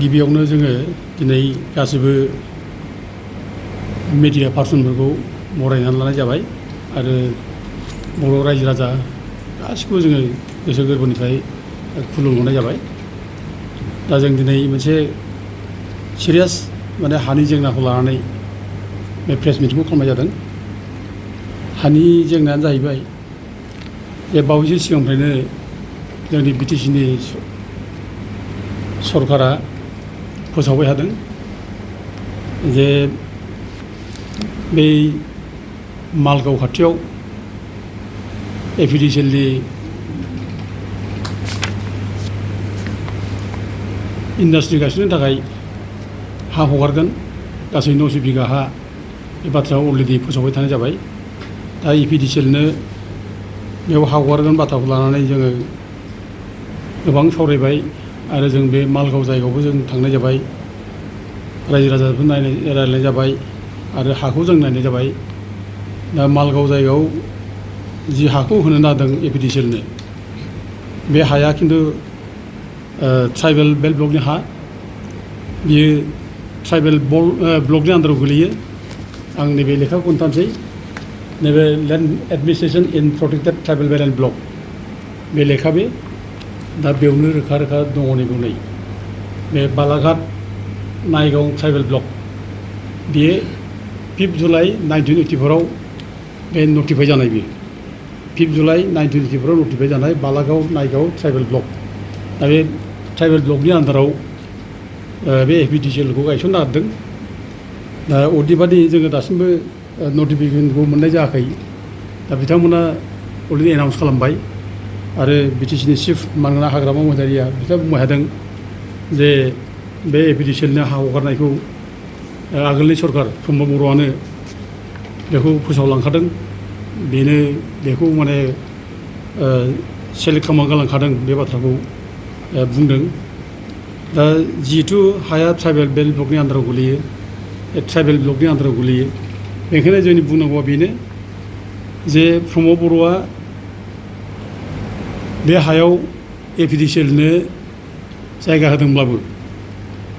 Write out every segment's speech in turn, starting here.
गिबियावनो जोङो दिनै गासिबो मिडिया पार्सनफोरखौ बरायनानै लानाय जाबाय आरो बर' रायजो राजा गासिखौबो जोङो गोसो गोरबोनिफ्राय खुलुमहरनाय जाबाय। दा जों दिनै मोनसे सिरियास हानि जेंनाखौ लानानै बे प्रेस मिटिंखौ खालामनाय जादों। हानि जेंनायानो जाहैबाय जे बावैसो सिगांनिफ्रायनो जोंनि बिटिसिनि सरकारा फोसावबाय थादों जे बै मालगाव खाथियाव एपिडिसिएलनि इन्डास्ट्रि गायसननो थाखाय हा हगारगोन, गासै 900 बिगा हा। बे बाथ्राया अलरेडि फोसावबाय थानाय जाबाय। दा एपिडिसिएलनो बेयाव हा हगारगोन बाथ्राखौ लानानै जोङो गोबां सावरायबाय आरो जों बे मालगाव जायगायावबो जों थांनाय जाबाय, रायजो राजाफोर रायलायनाय जाबाय आरो हाखौ जों नायनाय जाबाय। दा मालगाव जायगायाव जि हाखौ होनो नागिरदों एपिडिसिएलनो, बे हाया खिन्थु ट्राइबेल बेल्ट ब्लकनि हा। बियो ट्राइबेल ब्लकनि आन्दाराव गोलैयो। आं नैबे लेखाखौ खोन्थानोसै। नैबे land administration in protected tribal belt and block, बे लेखा बे। दा बेयावनो रोखा रोखा दङ नैबेयाव नै बे बालाघाट नायगाव ट्राइबेल ब्लक। बेयो 5 जुलाइ 1984 बे नटिफाइ जानाय। बेयो 5 जुलाइ 1984 नटिफाइ जानाय बालागाव नायगाव ट्राइबेल ब्लक। दा बे ट्राइबेल ब्लकनि आन्दाराव बे एपिडिसिएलखौ गायसननो नागिरदों। दा अदेबानि जोङो दासिमबो नटिफिकेसनखौ मोननाय जायाखै। दा बिथांमोना अलरेडि एनाउन्स खालामबाय आरो बिटिसिनि चिफ मानगोनां हाग्रामा महिलारिया बिथाङा बुंबाय थादों जे बे एपिडिसिएलनो हा हगारनायखौ आगोलनि सरकार प्रमद बर'आनो बेखौ फोसावलांखादों। बेनो बेखौ सेलेक्ट खालामना गालांखादों, बे बाथ्राखौ बुंदों। दा जिहेथु हाया ट्राइबेल बेल्ट ब्लकनि आन्दाराव गोलैयो, ट्राइबेल ब्लकनि आन्दाराव गोलैयो, बेनिखायनो जोंनि बुंनांगौआ बेनो जे प्रमद बर'आ बे हायाव एपिडिसिएलनो जायगा होदोंब्लाबो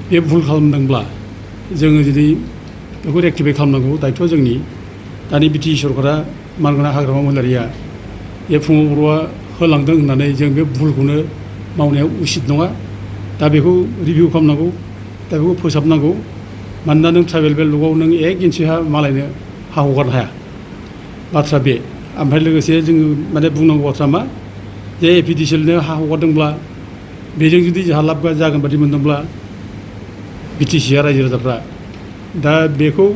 बे भुल खालामदोंब्ला जोङो जुदि बेखौ रेक्टिफाइ खालामनांगौ दायथ'आ जोंनि। दानि बिटिसि सरकारा मानगोनां हाग्रामा महिलारिया बे प्रमद बर'आ होलांदों होननानै जों बे भुलखौनो मावनाया उसित नङा। दा बेखौ रिभिउ खालामनांगौ, दा बेखौ फोसाबनांगौ। मानोना नों ट्राइबेल बेल्ट ब्लकआव नों 1 इन्सि हा मालायनो हा हगारनो हाया, बाथ्रा बे। ओमफ्राय लोगोसे जोङो बुंनांगौ बाथ्रा मा, जे एपिडिसिएलनो हा हगारदोंब्ला बेजों जुदि जोंहा लाब जागोन बादि मोनदोंब्ला बिटिसिआ रायजो राजाफ्रा दा बेखौ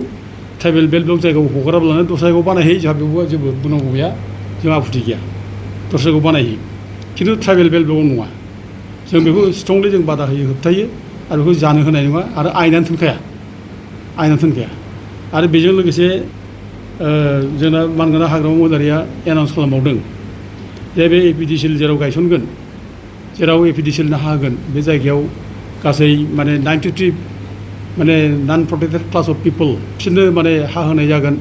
ट्राइबेल बेल्ट ब्लक जायगायाव हगाराब्लानो दस्रा जायगायाव बानायहैयो। जोंहा बेवबो जेबो बुंनांगौ गैया, जोंहा आपत्ति गैया, दस्रा जायगायाव बानायहैयो। खिन्थु ट्राइबेल बेल्ट ब्लकआव नङा। जों बेखौ स्ट्रंलि जों बादा होयो, होबथायो आरो बेखौ जानो होनाय नङा। आरो आयेनानो थोनखाया, आरो बेजों लोगोसे जोंना मानगोनां हाग्रामा महिलारिया एनाउन्स खालामबावदों जे बे एपिडिसिएल जेराव गायसनगोन, जेराव एपिडिसिएलनो हा होगोन, बे जायगायाव गासै 93 नन प्रटेक्टेड क्लास अफ पिपल बिसोरनो हा होनाय जागोन,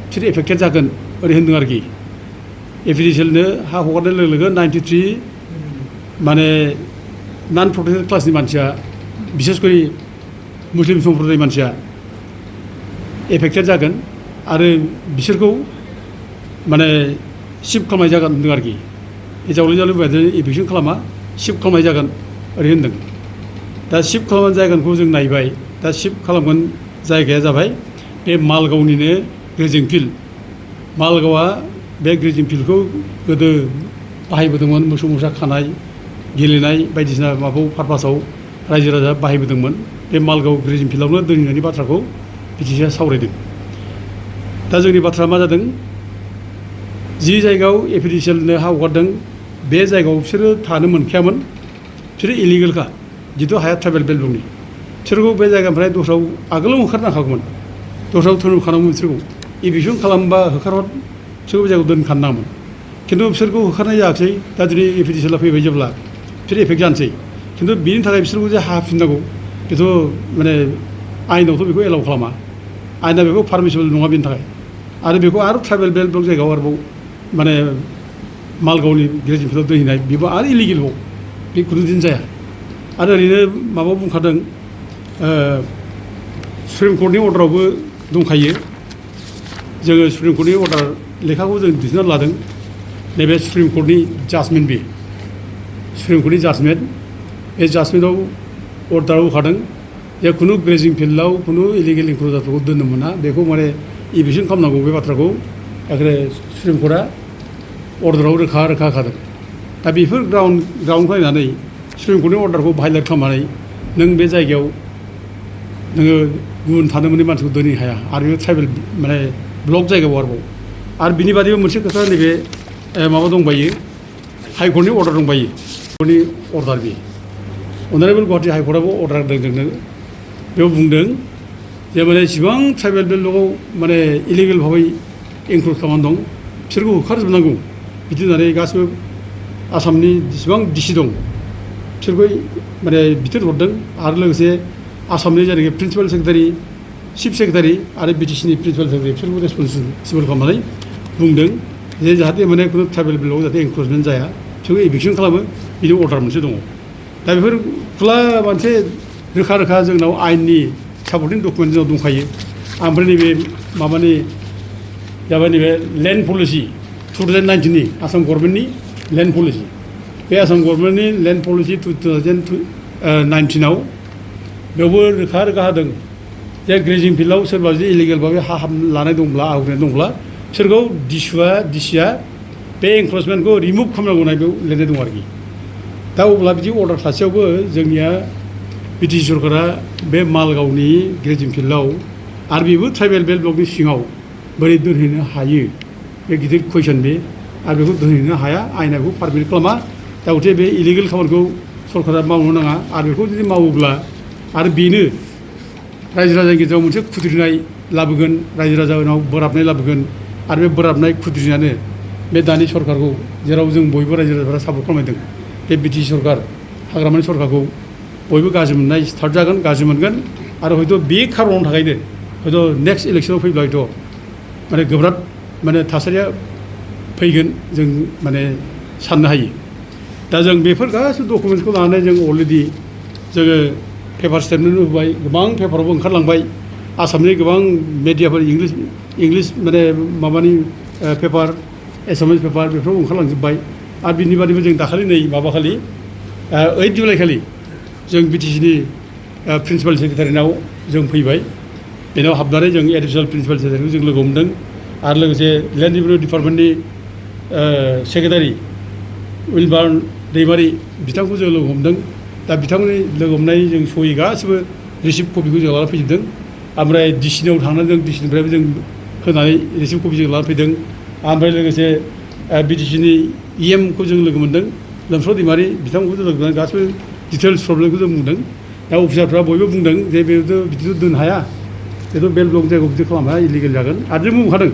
बिसोर एफेक्टेड जागोन ओरै होनदों आरोखि। एपिडिसिएलनो हा हगारनाय लोगो लोगो 93 नन प्रटेक्टेड क्लासनि मानसिया, बिसेसकरि मुस्लिम सम्प्रदायनि मानसिया एफेक्टेड जागोन आरो बिसोरखौ शिफ्ट खालामनाय जागोन होनदों आरोखि। जावले जावले बुंबाय एभिकसन खालामा, शिफ्ट खालामनाय जागोन ओरै होनदों। दा शिफ्ट खालामनाय जायगाखौ जों नायबाय। दा शिफ्ट खालामगोन जायगाया जाबाय बे मालगावनिनो ग्रेजिं फिल्ड। मालगावआ बे ग्रेजिं फिल्डखौ गोदो बाहायबोदोंमोन, मोसौ मोसा खानाय, गेलेनाय बायदिसिना माबायाव पारपासाव रायजो राजा बाहायबोदोंमोन। बे मालगाव ग्रेजिं फिल्डआवनो दोनहैनायनि बाथ्राखौ बिटिसिआ सावरायदों। दा जोंनि बाथ्राया मा जादों, जि जायगायाव एपिडिसिएलनो हा हगारदों बे जायगायाव बिसोरो थानो मोनखायामोन, बिसोरो इलिगेलखा। जिथु हाया ट्राइबेल बेल्ट ब्लकनि, बिसोरखौ बे जायगानिफ्राय दस्रायाव आगोलाव होखारनांखागौमोन, दस्रायाव दोनखानांगौमोन। बिसोरखौ एभिकसन खालामबा होखारहर, बिसोरखौ बे जायगायाव दोनखानाङामोन। खिन्थु बिसोरखौ होखारनाय जायाखै। दा दिनै एपिडिसिएलआ फैबाय जेब्ला बिसोर एफेक्ट जानोसै। खिन्थु बिनि थाखाय बिसोरखौ जे हा होफिननांगौ, बेथ' आयेनावथ' बेखौ एलाउ खालामा। आयेना बेखौ पारमिसिबल नङा बेनि थाखाय। आरो बेखौ आरो ट्राइबेल बेल्ट ब्लक जायगायाव आरोबाव मालगावनि ग्रेजिं फिल्डआव दोनहैनाय, बेबो आरो इलिगेलबाव, बे खुनु दिन जाया। आरो ओरैनो माबा बुंखादों सुप्रिम कर्टनि अर्डारावबो दंखायो जोङो सुप्रिम कर्टनि अर्डार लेखाखौ जों दिहुनना लादों नैबे सुप्रिम कर्टनि जाजमेन्ट बे सुप्रिम कर्टनि जाजमेन्ट बे जाजमेन्टआव अर्डार होखादों जे खुनु ग्रेजिं फिल्डआव खुनु इलिगेल इनक्ल'जारफोरखौ दोननो मोना बेखौ माने इभिक्सन खालामनांगौ बे बाथ्राखौ एखेबारे सुप्रिम कर्टआ अर्डाराव रोखा रोखा होखादों दा बेफोर ग्राउन्ड नायनानै सुप्रिम कर्टनि अर्डारखौ भायलेट खालामनानै नों बे जायगायाव नोङो गुबुन थानो मोनै मानसिखौ दोननो हाया आरो बे ट्राइबेल माने ब्लक जायगायाव आरोबाव आरो बिनि बादैबो मोनसे खोथा नैबे माबा दंबायो हाइकर्टनि अर्डार दंबायो कर्टनि अर्डार बे अनारेबल गुवाहाटि हाइकर्टआबो अर्डार होदों जोंनो बेयाव बुंदों जे माने इसिबां ट्राइबेल ब्लकआव माने इलिगेल भाबै इनक्लुड खालामनानै दं बिसोरखौ होखारजोबनांगौ बिदि होननानै गासिबो आसामनि जेसेबां डिसि दं बिसोरखौ माने बिथोन हरदों आरो लोगोसे आसामनि जायनाखि प्रिन्सिपाल सेक्रेटारि चिफ सेक्रेटारि आरो बिटिसिनि प्रिन्सिपाल सेक्रेटारि बिसोरखौ रेसपन्सिबोल खालामनानै बुंदों जे जाहाथे माने खुनु ट्राइबेल ब्लकआव जाहाथे इनक्लुजमेन्ट जाया बिसोरखौ इभिक्सन खालामो बिनि अर्डार मोनसे दङ दा बेफोर खुला मोनसे रोखा रोखा जोंनाव आयेननि सापर्टिं डकुमेन्ट जोंनाव दंखायो ओमफ्राय नैबे माबानि जाबाय नैबे लेन्ड पलिसि 2019नि आसाम गभर्नमेन्टनि लेन्ड पलिसि बे आसाम गभर्नमेन्टनि लेन्ड पलिसि 2019आव बेयावबो रोखा रोखा होदों जे ग्रेजिं फिल्डआव सोरबा जुदि इलिगेल भाबै हा लानाय दंब्ला आवग्रिनाय दंब्ला बिसोरखौ डिसिया बे एनक्ल'जमेन्टखौ रिमुभ खालामनांगौ होननाय बेयाव लिरनाय दं आरोखि दा अब्ला बिदि अर्डार थासेयावबो जोंनिया बिटिसि सरकारा बे मालगावनि ग्रेजिं फिल्डआव आरो बेबो ट्राइबेल बेल्ट ब्लकनि सिङाव बोरै दोनहैनो हायो बे गिदिर कुइसन बे आरो बेखौ दोनहैनो हाया आयेना बेखौ पारमिट खालामा दा गथे बे इलिगेल खामानिखौ सरकारा मावनो नाङा आरो बेखौ जुदि मावोब्ला आरो बेनो रायजो राजानि गेजेराव मोनसे खुद्रिनाय लाबोगोन रायजो राजानाव बोराबनाय लाबोगोन आरो बे बोराबनाय खुद्रिनायानो बे दानि सरकारखौ जेराव जों बयबो रायजो राजाफोरा सापर्ट खालामदों बे बिटिसि सरकार हाग्रामानि सरकारखौ बयबो गाज्रि मोननाय स्टार्ट जागोन गाज्रि मोनगोन आरो हयथ' बे खारननि थाखायनो हयथ' नेक्स्ट इलेक्सनाव फैब्ला हयथ' माने गोब्राब माने थासारिया फैगोन जों माने साननो हायो दा जों बेफोर गासैबो डकुमेन्टसखौ लानानै जों अलरेडि जोङो पेपार स्टेटमेन्ट होबाय गोबां पेपारावबो ओंखारलांबाय आसामनि गोबां मिडियाफोर इंलिस माने माबानि पेपार एसामिस पेपार बेफोराव ओंखारलांजोब्बाय आरो बिनि बादैबो जों दाखालि नै माबाखालि 8 जुलाइ खालि जों बिटिसिनि प्रिन्सिपाल सेक्रेटारिनाव जों फैबाय बेनाव हाबनानै जों एडिसनेल प्रिन्सिपाल सेक्रेटारिखौ जों लोगो हमदों आरो लोगोसे लेन्ड रेभिनिउ डिपार्टमेन्टनि सेक्रेटारि उइलबार्न दैमारि बिथांखौ जों लोगो हमदों दा बिथांमोननि लोगो हमनाय जों सहि गासिबो रिसिप्ट कपिखौ जों लाना फैजोबदों ओमफ्राय डिसिनियाव थांनानै जों डिसिनिफ्रायबो जों होनानै रिसिप्ट कपि जों लाना फैदों ओमफ्राय लोगोसे बिटिसिनि इएमखौ जों लोगो मोन्दों लोमस्राव दैमारि बिथांखौ जों लोगो मोनदों गासिबो डिटेल्स प्रब्लेमखौ जों बुंदों दा अफिसारफ्रा बयबो बुंदों जे बेथ' बिदिथ' दोननो हाया बेथ' बेल ब्लक जायगायाव बिदि खालामनो हाया इलिगेल जागोन आरो जों बुंखादों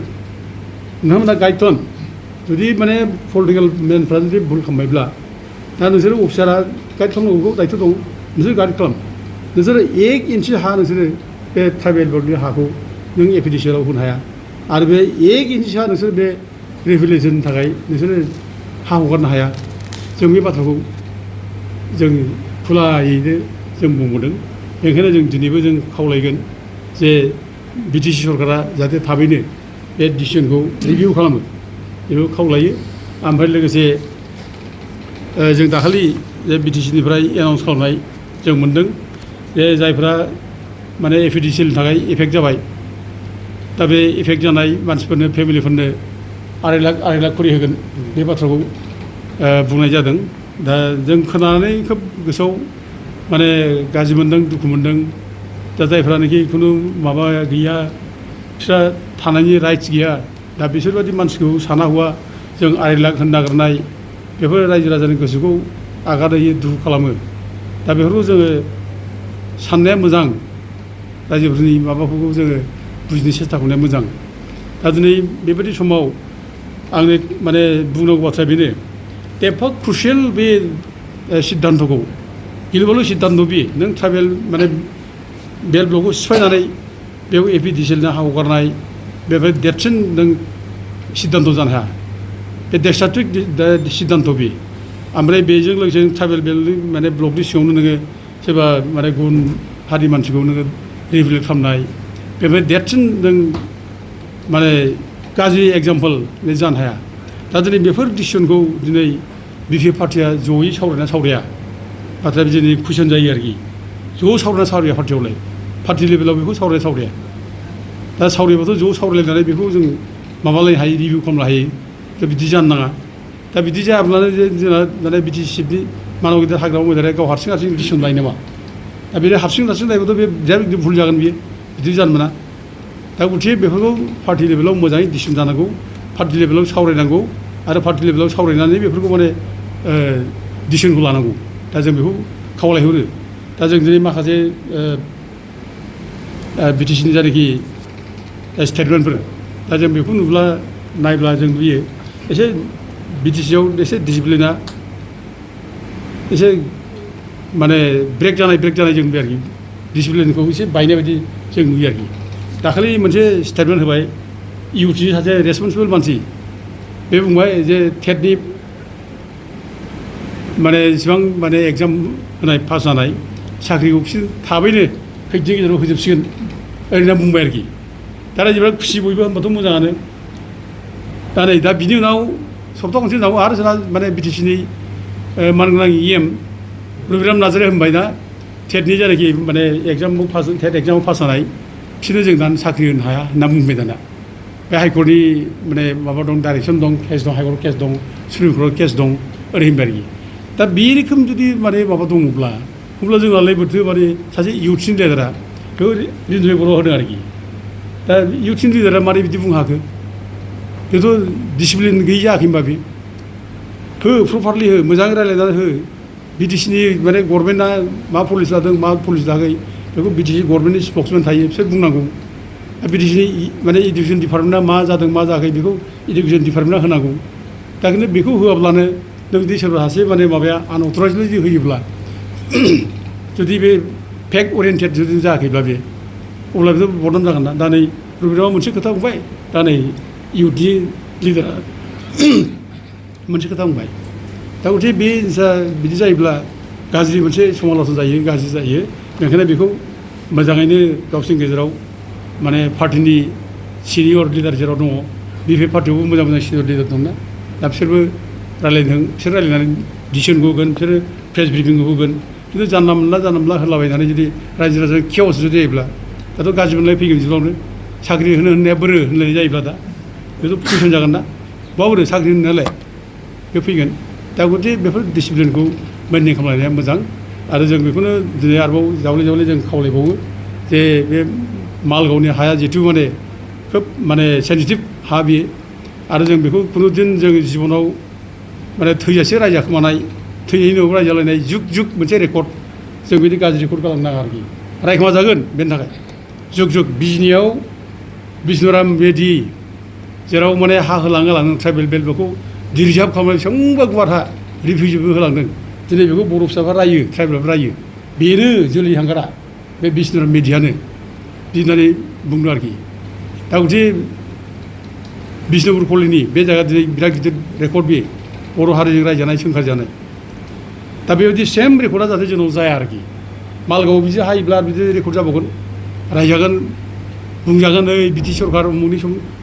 नोंथांमोना गाइड खालाम जुदि माने पलिटिकेल मेनफ्रा जुदि भुल खालामबायब्ला दा नोंसोरो अफिसारा गाइड खालामनांगौ दायथ' दं नोंसोर गाइड खालाम नोंसोरो 1 इन्सि हा नोंसोरो बे ट्राइबेल ब्लकनि हाखौ नों एपिडिसिएलाव होनो हाया आरो बे 1 इन्सि हा नोंसोर बे रिभिलेसननि थाखाय नोंसोरो हा हगारनो हाया जों बे बाथ्राखौ जों खुलायैनो जों बुंबोदों बेनिखायनो जों दिनैबो जों खावलायगोन जे बिटिसि सरकारा जाहाथे थाबैनो बे डिसिसनखौ रिभिउ खालामो बेखौ खावलायो ओमफ्राय लोगोसे जों दाखालि जे बिटिसिनिफ्राय एनाउन्स खालामनाय जों मोन्दों जे जायफ्रा माने एपिडिसिएलनि थाखाय एफेक्ट जाबाय दा बे एफेक्ट जानाय मानसिफोरनो फेमिलिफोरनो 2.5 लाख खरि होगोन बे बाथ्राखौ बुंनाय जादों दा जों खोनानानै खोब गोसोआव माने गाज्रि मोन्दों दुखु मोन्दों दा जायफ्रानोखि खुनु माबा गैया बिस्रा थानायनि राइट्स गैया दा बिसोरबायदि मानसिखौ साना हौवा जों 2.5 लाख होनो नागिरनाय बेफोर रायजो राजानि गोसोखौ आघात होयो दुखु खालामो दा बेफोरखौ जोङो साननाया मोजां रायजोफोरनि माबाफोरखौ जोङो बुजिनो सेस्था खालामनाया मोजां दा दिनै बेबायदि समाव आंनि माने बुंनांगौ बाथ्राया बेनो एफा क्रुसियेल बे सिद्धान्तखौ गिलुबालु सिद्धान्त बे नों ट्राइबेल माने बेल ब्लकखौ सिफायनानै बेयाव एपिडिसिएलनो हा हगारनाय बेबायदि देरसिन नों सिद्धान्त जानो हाया बे डेस्ट्राक्टिभ सिद्धान्त बे ओमफ्राय बेजों लोगोसे ट्राइबेल बेल्टनि माने ब्लकनि सिङावनो नोङो सोरबा माने गुबुन हारि मानसिखौ नोङो रिभिलेट खालामनाय बेनिफ्राय देरसिन नों माने गाज्रि एग्जाम्पल जानो हाया दा दिनै बेफोर डिसिसनखौ दिनै बिपि पार्टिया जयै सावरायना सावराया बाथ्राया दिनै कुइसन जायो आरोखि ज' सावरायना सावराया पार्टियावलाय पार्टि लेभेलाव बेखौ सावराया दा सावरायबाथ' ज' सावरायलायनानै बेखौ जों माबालायनो हायो रिभिउ खालामनो हायो दा बिदि जानो नाङा दा बिदि जायाब्लानो जोंना माने बि टि सि सिफनि मानब गिदिर हाग्रामा मैदेरा गाव हारसिं डिसिसन लायो नामा दा बे हारसिं लायोबाथ' बे बिराद भुल जागोन बियो बिदि जानो मोना दा गथिखे बेफोरखौ पार्टि लेभेलाव मोजाङै डिसिसन जानांगौ पार्टि लेभेलाव सावरायनांगौ आरो पार्टि लेभेलाव सावरायनानै बेफोरखौ माने डिसिसनखौ लानांगौ दा जों बेखौ खावलायहरो दा जों दिनै माखासे बि टि सिनि जायनाखि स्टेटमेन्टफोर दा जों बेखौ नुब्ला नायब्ला जों नुयो एसे बि टि सिआव एसे डिसिप्लिना एसे माने ब्रेक जानाय जों नुयो आरोखि डिसिप्लिनखौ एसे बायनाय बायदि जों नुयो आरोखि दाखालि मोनसे स्टेटमेन्ट होबाय इउटिनि सासे रेसपन्सिबोल मानसि बे बुंबाय जे टेटनि माने जेसेबां माने एग्जाम होनाय पास जानाय साख्रिखौ बिसोर थाबैनो खैदिननि गेजेराव होजोबसिगोन ओरैनो बुंबाय आरोखि दा रायजोफ्रा खुसि बयबो होनबाथ' मोजाङानो दा नै दा बिनि उनाव सप्ता खनसे उनाव आरो जोंहा माने बि टि सिनि मानगोनां EM रबिराम नार्जारिया होनबाय दा टेटनि जायनाखि माने टेट एग्जामाव पास जानाय बिसोरनो जों दानो साख्रि होनो हाया होनना बुंबाय दाना बे हाइकर्टनि माने माबा दं डाइरेक्सन दं केस दं हाइकर्ट केस दं सुप्रिम कर्ट केस दं ओरै होनबाय आरोखि दा बे रोखोम जुदि माने माबा दङब्ला अब्ला जोंनालाय बोरैथो माने सासे इउथ्सनि लिडारा बेखौ रिन्जय बर' होदों आरोखि दा इउथ्सनि लिडारा मारै बिदि बुंनो हाखो बेथ' डिसिप्लिन गैयि जायाखै होनबा बे हो प्रपारलि हो मोजाङै रायज्लायनानै हो बि टि सिनि माने गभर्नमेन्टआ मा पलिसि लादों मा पलिसि लायाखै बेखौ बि टि सि गभर्नमेन्टनि स्पक्समेन थायो बिसोर बुंनांगौ बि टि सिनि माने इडुकेसन डिपार्टमेन्टआ मा जादों मा जायाखै बेखौ इडुकेसन डिपार्टमेन्टआ होनांगौ दा खिन्थु बेखौ होआब्लानो नों जुदि सोरबा सासे माने माबाया आनअथराइजलि जुदि होयोब्ला जुदि बे फेक्ट अरियेन्टेड जुदि जायाखैब्ला बे अब्ला बेथ' बदनाम जागोन ना दा नै रबिरामा मोनसे खोथा बुंबाय दा नै इउथनि लिडारा मोनसे खोथा बुंबाय दा गथिखे बे बिदि जायोब्ला गाज्रि मोनसे समाल'सन जायो गाज्रि जायो बेनिखायनो बेखौ मोजाङैनो गावसोरनि गेजेराव माने पार्टिनि सिनियर लिडार जेराव दङ बे पार्टियावबो मोजां सिनियर लिडार दंना दा बिसोरबो रायज्लायदों बिसोर रायज्लायनानै डिसिसनखौ होगोन बिसोरो प्रेस ब्रिफिंखौ होगोन खिन्थु जानला मोनला होलाबायनानै जुदि रायजो राजा केअस जुदि जायोब्ला दाथ' गाज्रि मोनलाय फैगोन जिउआवनो साख्रि होननाया बोरो होनलायनाय जायोब्ला दा बेथ' कुइसन जागोन ना बोरो साख्रि होननायालाय बे फैगोन दा गथिखे बेफोर डिसिप्लिनखौ मेनटेन खालामलायनाया मोजां आरो जों बेखौनो दिनै आरोबाव जावले जों खावलायबावो जे बे मालगावनि हाया जिहेतु माने खोब माने सेन्सिटिभ हा बियो आरो जों बेखौ खुनुदिन जों जिबनाव माने थैजासे रायजाखोमानाय थैनायनि उनाव रायजालायनाय जुग मोनसे रेकर्ड जों बिदि गाज्रि रेकर्ड खालामनो नाङा आरोखि रायखोमा जागोन बेनि थाखाय जुग बिजनियाव बिष्णुराम बेदि जेराव माने हा होलांदों ट्राइबेल बेल्ट बेखौ रिजार्भ खालामनानै बेसेबांबा गुवार हा रिफिउजिबो होलांदों दिनै बेखौ बर' फिसाफ्रा रायो ट्राइबेलफ्रा रायो बेनो जोलै हांगारा बे बिष्णुराम मेधियानो बिदि बुंदों आरोखि दा गथिखे बिष्णुपुर कलेजनि बे जायगा दिनै बिराद गिदिर रेकर्ड बे बर' हारिजों रायजानाय सोंखार जानाय दा बेबायदि सेम रेकर्डआ जाहाथे जोंनाव जाया आरोखि मालगाव बिदि हायोब्ला बिदि रेकर्ड जाबावगोन रायजागोन बुंजागोन ओइ बि टि सि सरकार उमुखनि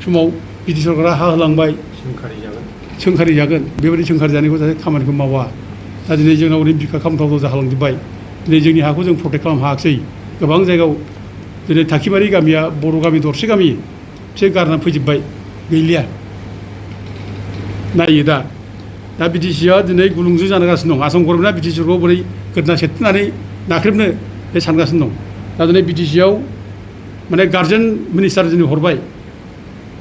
समाव बि टि सि सरकारा हा होलांबाय सोंखारि जागोन बेबायदि सोंखारि जानायखौ जाहाथे खामानिखौ मावा दा दिनै जोंनाव ओरैनो बिखा खामथावथाव जालांजोब्बाय दिनै जोंनि हाखौ जों प्रटेक्ट खालामनो हायाखिसै गोबां जायगायाव दिनै थाखिमारि गामिया बर' गामि दरसे गामि बिसोर गारनानै फैजोब्बाय गैलिया नायो दा बि टि सिआ दिनै गुलुंजों जागासिनो दं आसाम गभर्नमेन्टआ बि टि सिखौ बोरै गोदना सेबनानै नाख्रेबनो बे सानगासिनो दं दा दिनै बि टि सिआव माने गार्जेन मिनिस्टार दिनै हरबाय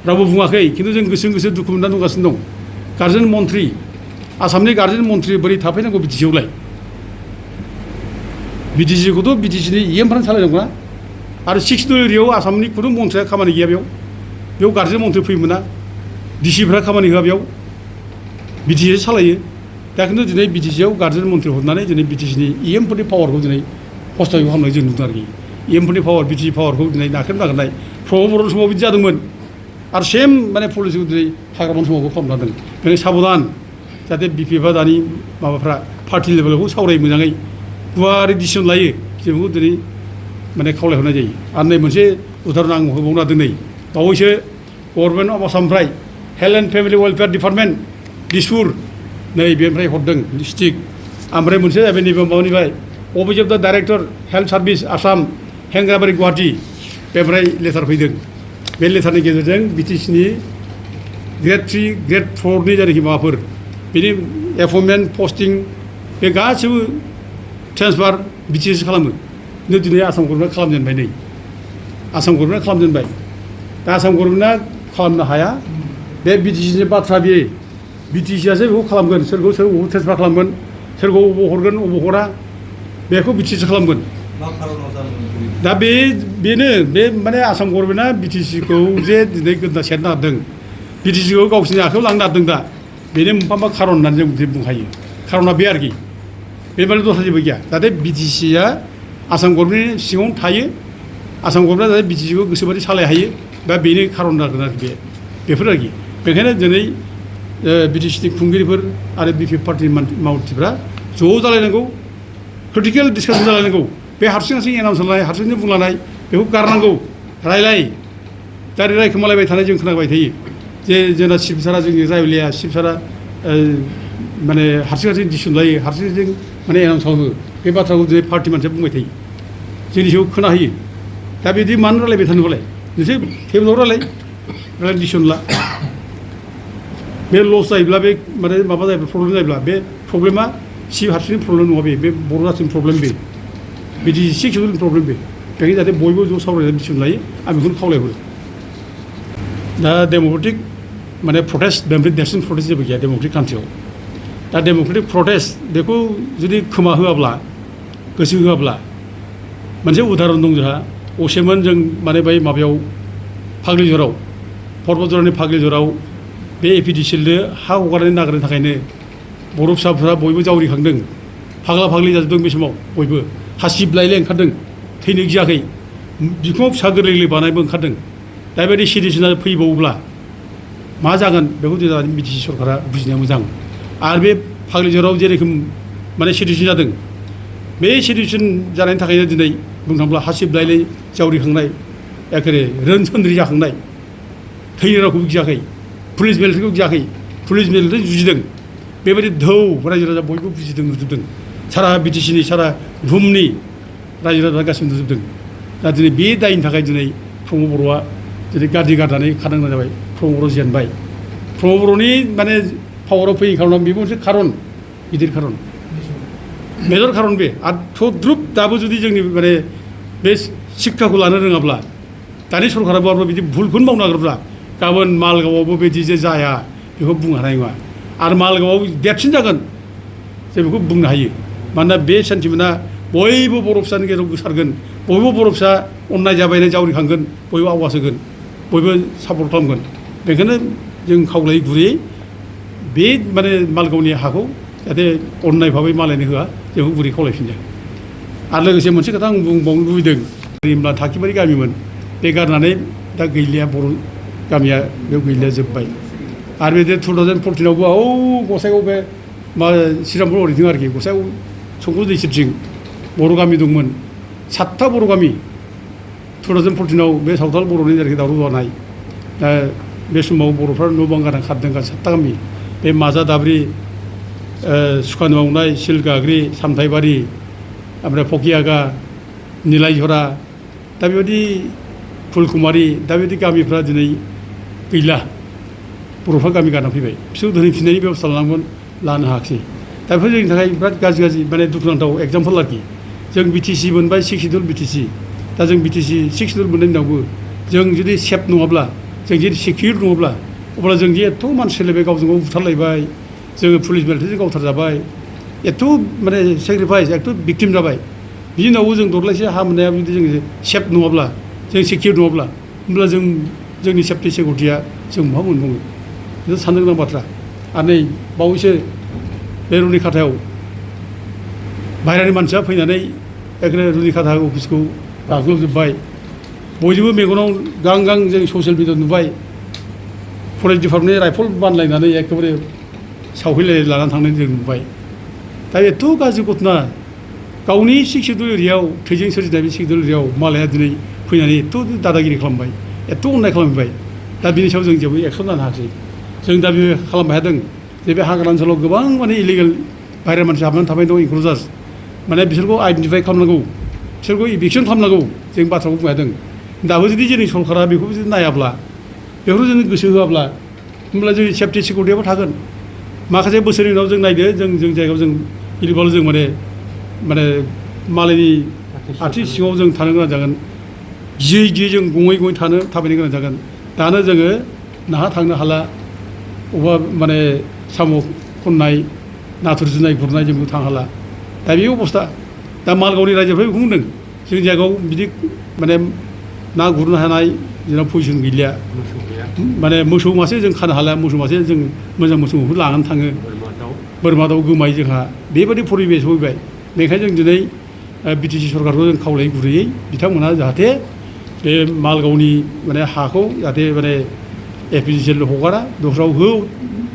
रावबो बुङाखै खिन्थु जों गोसो दुखु मोननानै दंगासिनो दं गार्जेन मन्थ्रि आसामनि गार्जेन मन्थ्रि बोरै थाफैनांगौ बि टि सिआवलाय बि टि सिखौथ' बि टि सिनि EMफ्रानो सालायनांगौना आरो 6 नं एरियायाव आसामनि खुनु मन्थ्रिया खामानि गैया बेयाव गार्जेन मन्थ्रि फैयोमोना डिसिफ्रा खामानि होआ बेयाव बि टि सि सालायो दा खिन्थु दिनै बि टि सिआव गार्जेन मन्थ्रि हरनानै दिनै बि टि सिनि EMफोरनि पावारखौ दिनै हस्ताय खालामनाय जों नुदों आरोखि EMफोरनि पावार बि टि सि पावारखौ दिनै नाख्रेबनो नागिरनाय प्रमद बर'नि समाव बिदि जादोंमोन आरो सेम माने पलिसिखौ दिनै हाग्रामानि समावबो खालामनो हादों बेनिखायनो साबधान जाहाथे BPFआ दानि माबाफ्रा पार्टि लेभेलावबो सावरायो मोजाङै गुवारै डिसिसन लायो जों बेखौ दिनै माने खावलायहरनाय जायो। आरो नै मोनसे उदाहरन आं होबावना दोनै बावैसो गभर्नमेन्ट अफ आसामनिफ्राय health and family welfare department Dispur नै बेनिफ्राय हरदों डिस्ट्रिक्ट ओमफ्राय मोनसे जाबाय नैबे माबानिफ्राय office of the director health service Assam हेंग्राबारि गुवाहाटि बेनिफ्राय लेटार फैदों। बे लेटारनि गेजेरजों बिटिसिनि ग्रेड 3 ग्रेड 4नि जायनाखि माबाफोर बिनि एपइन्टमेन्ट पस्टिं बे गासैबो ट्रेन्सफार बिटिसि खालामो। दिनै आसाम गभर्नमेन्टआ खालामजेनबाय नै आसाम गभर्नमेन्टआ खालामजेनबाय। दा आसाम गभर्नमेन्टआ खालामनो हाया बे बिटिसिनि बाथ्रा बे बिटिसिआसो बेखौ खालामगोन सोरखौ सोर अबाव ट्रेन्सफार खालामगोन सोरखौ अबाव हरगोन अबाव हरा बेखौ बिटिसि खालामगोन। दा बेनो बे माने आसाम गभर्नमेन्टआ बिटिसिखौ जे दिनै गोदना सेरनो हादों बिटिसिखौ गावसोरनि आखायाव लांनो हादों दा बेनो मोनफा मोनफा खारन होननानै जों बुंनो हायो। खारना बे आरोखि बे माने दस्रा जेबो गैया। जाहाथे बिटिसिआ आसाम गभर्नमेन्टनि सिङावनो थायो आसाम गभर्नमेन्टआ जाहाथे बिटिसिखौ गोसोबादि सालाय हायो दा बेनो खारन जागोन आरोखि बेफोर आरोखि। बेखायनो दिनै बिटिसिनि खुंगिरिफोर आरो बिपि पार्टिनि मावथिफ्रा ज' जालायनांगौ क्रिटिकेल डिसकासन जालायनांगौ। बे हारसिं हारसिं एनाउन्स होनाय हारसिंनो बुंलांनाय बेखौ गारनांगौ। रायलाय दा रायखोमालायबाय थानाय जों खोनाबाय थायो जे जोंना चिफ सारा जोंनि रायलाया चिफ सारा माने हारसिं हारसिं डिसिसन लायो हारसिं हारसिं माने एनाउन्स खालामो बे बाथ्राखौ दिनै पार्टि मानसिया बुंबाय थायो जोंनि सायाव खोनाहोयो। दा बिदि मानो रायलायबाय थानोबालाय नोंसोर टेबोलाव रायलाय डिसिसन ला। बे लस जायोब्ला बे माने माबा जायोब्ला प्रब्लेम जायोब्ला बे प्रब्लेमा चिफ हारसिंनि प्रब्लेम नङा बे बर' जाथिनि प्रब्लेम बे बिदि सिक्सुवेलनि प्रब्लेम बे बेखायनो जाहाथे बयबो ज' सावरायनानै डिसिसन लायो आं बेखौनो खावलायहरो। दा डेम'क्रेटिक माने प्रटेस्ट बेनिफ्राय देरसिन प्रटेस्ट जेबो गैया डेम'क्रेटिक कान्ट्रियाव। दा डेम'क्रेटिक प्रटेस्ट बेखौ जुदि खोमा होआब्ला गोसो होआब्ला मोनसे उदाहरन दं जोंहा असेमोन जों माने बै माबायाव फाग्लिजराव पर्बतजरानि फाग्लिजराव बे एपिडिसिएलनो हा हगारनानै नागिरनो थाखायनो बर' फिसाफोरा बयबो जावरिखांदों फाग्ला फाग्लि जाजोबदों बे समाव बयबो हासिबलायलाय ओंखारदों थैनो गियाखै बिखुङाव फिसा गोरलै गोरलै बानायबो ओंखारदों। दा बेबायदि सिटुवेसना फैबावोब्ला मा जागोन बेखौ जोंहा बिटिसि सरकारा बुजिनाया मोजां। आरो बे फाग्लिजराव जेरोखोम माने सिटुवेसन जादों बे सिटुवेसन जानायनि थाखायनो दिनै बुंनो थाङोब्ला हासिबलायलाय जावरिखांनाय एखेबारे रोनसोन्द्रि जाखांनाय थैनो रावखौबो गियाखै पुलिस मिलिटारिखौ गियाखै पुलिस मिलिटारि जुजिदों बेबायदि धौ रायजो राजा बयबो बुजिदों नुजोबदों सारा बिटिसिनि सारा बुहुमनि रायजो राजा गासिबो नुजोबदों। दा दिनै बे दायनि थाखाय दिनै प्रमद बर'आ दिनै गारदि गारनानै खारनांगौ जाबाय। प्रमद बर' जेनबाय प्रमद बर'नि माने पावाराव फैयैनि खारनाव बेबो मोनसे खारन गिदिर खारन मेजर खारन बे। आरो थद्रुब दाबो जुदि जोंनि माने बे शिक्षाखौ लानो रोङाब्ला दानि सरकाराबो बिदि भुलखौनो मावनो नागिरब्ला गाबोन मालगावआवबो बिदि जे जाया बेखौ बुंनो हानाय नङा। आरो मालगावआव देरसिन जागोन जों बेखौ बुंनो हायो। मानोना बे सेन्टिमेन्टआ बयबो बर' फिसानि गेजेराव गोसारगोन बयबो बर' फिसा अननाय जाबायनाय जावरिखांगोन बयबो आवाज होगोन बयबो सापर्ट खालामगोन। बेखायनो जों खावलायो गुरैयै बे माने मालगावनि हाखौ जाहाथे अननाय भाबै मालायनो होआ जों गुरै खावलायफिनदों। आरो लोगोसे मोनसे खोथा आं बुंबावनो लुबैदों होनब्ला थाखिबारि गामिमोन बे गारनानै दा गैलिया बर' गामिया बेयाव गैलिया जोब्बाय। आरो बे 2014आवबो गसाइगाव बे मा श्रीरामपुर ओरैथिं आरोखि गसाइगाव संकस दैसिरथिं बर' गामि दंमोन 7था बर' गामि 2014आव बे सावथाल बर'नि जेरैखि दावराव जानाय दा बे समाव बर'फ्रा न' बां गारना खारदों 7था गामि बे माजा दाब्रि सुखान मावनाय सिलगाग्रि सामथाइबारि ओमफ्राय फकियागा निलायझरा दा बेबायदि फुलकुमारि दा बेबायदि गामिफ्रा दिनै गैला बर'फ्रा गामि गारना फैबाय बिसोर दोनहैफिननायनि बेबस्था लानो हायाखिसै। दा बेफोर जोंनि थाखाय बिराद गाज्रि माने दुखुनांथाव एग्जाम्पल आरोखि। जों बिटिसि मोनबाय 6 सिडुल बिटिसि दा जों बिटिसि 6 सिडुल मोननायनि उनावबो जों जुदि सेफ नङाब्ला जों जुदि सिकिउर नङाब्ला अब्ला जों जे एथ' मानसि सोलायबाय गावजों गाव बुथारलायबाय जोङो पुलिस मिलिटारिजों गावथारजाबाय एथ' माने सेक्रिफाइस एथ' भिक्टिम जाबाय बिनि उनावबो जों दरलायसे हा मोननाया जुदि जों सेफ नङाब्ला जों सिकिउर नङाब्ला होमब्ला जोंनि सेफटि सिकिउरिटिया जों बहा मोनबावो बेखौ साननो गोनां बाथ्रा। आरो नै बावैसो बे रुनिखाथायाव बाहेरानि मानसिया फैनानै एखेबारे रुनिखाथा अफिसखौ गाग्लोबजोब्बाय बयनिबो मेगनाव गां गां जों ससियेल मिडियायाव नुबाय फरेस्ट डिपार्टमेन्टनि राइफल बानलायनानै एखेबारे सावहैलाय लानानै थांनाय जों नुबाय। दा एथ' गाज्रि घटना गावनि सिक्स सिडिउल एरियायाव थैजों सोरजिनाय बे सिडिउल एरियायाव मालाया दिनै फैनानै एथ' दादागिरि खालामबाय एथ' अननाय खालामबाय दा बिनि सायाव जों जेबो एक्सन लानो हायाखै जों दा बे खालामनो हादों जे बे हाग्रा ओनसोलाव गोबां माने इलिगेल बाहेरा मानसि हाबनानै थाबाय दं इनक्लुजार्स माने बिसोरखौ आइडेन्टिफाइ खालामनांगौ बिसोरखौ इभिकसन खालामनांगौ जों बाथ्राखौ बुंनो हादों दाबो जुदि जोंनि सरकारा बेखौ जुदि नायाब्ला बेखौ जों गोसो होआब्ला होमब्ला जोंनि सेफटि सिकिउरिटियाबो थागोन माखासे बोसोरनि उनाव जों नायदो जों जायगायाव जों इलिगेल जों माने मालायनि आथिं सिङाव जों थानो गोनां जागोन गियै जों गङै थाबायनो गोनां जागोन दानो जोङो नाहा थांनो हाला अबा माने साम' खननाय नाथुर जुनाय गुरनाय जों थांनो हाला दा बे अबस्था दा मालगावनि रायजोफ्रा बेखौ बुंदों जोंनि जायगायाव बिदि माने ना गुरनो हानाय जोंनाव पजिसन गैलिया माने मोसौ मासे जों खानो हाला मोसौ मासे जों मोजां मोसौखौ लानानै थाङो बोरमा दाउ गोमायो जोंहा बेबायदि परिबेस फैबाय बेनिखायनो जों दिनै बिटिसि सरकारखौ जों खावलायो गुरैयै बिथांमोना जाहाथे बे मालगावनि माने हाखौ जाहाथे माने एपिडिसिएल हगारा दस्रायाव हो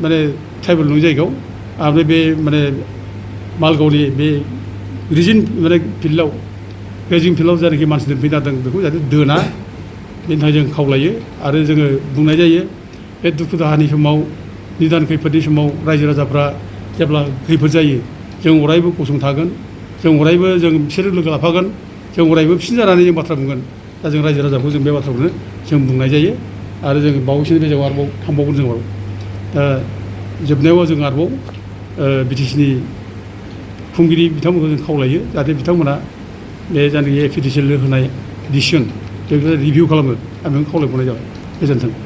माने ट्राइबेल नङि जायगायाव ओमफ्राय बे माने मालगावनि बे रिजिन माने फिल्डआव रेजिं फिल्डआव जायनाखि मानसि दोनफैनो जादों बेखौ जाहाथे दोना बेनि थाखाय जों खावलायो आरो जोङो बुंनाय जायो बे दुखु दाहानि समाव निदान खैफोदनि समाव रायजो राजाफ्रा जेब्ला खैफोद जायो जों अरायबो गसंथागोन जों अरायबो जों बिसोरो लोगो लाफागोन जों अरायबो फिन जानानै जों बाथ्रा बुंगोन दा जों रायजो राजाखौ जों बे बाथ्राखौनो जों बुंनाय जायो आरो जों बावैसोनि बे जायगायाव आरोबाव थांबावगोन जों दा जोबनायाव जों आरोबाव बिटिसिनि खुंगिरि बिथांमोनखौ जों खावलायो जाहाथे बिथांमोना बे जायनाखि एपिडिसिएल होनाय डिसिसन बेखौ रिभिउ खालामो आं बेखौ खावलायबावनाय जाबाय गोजोन्थों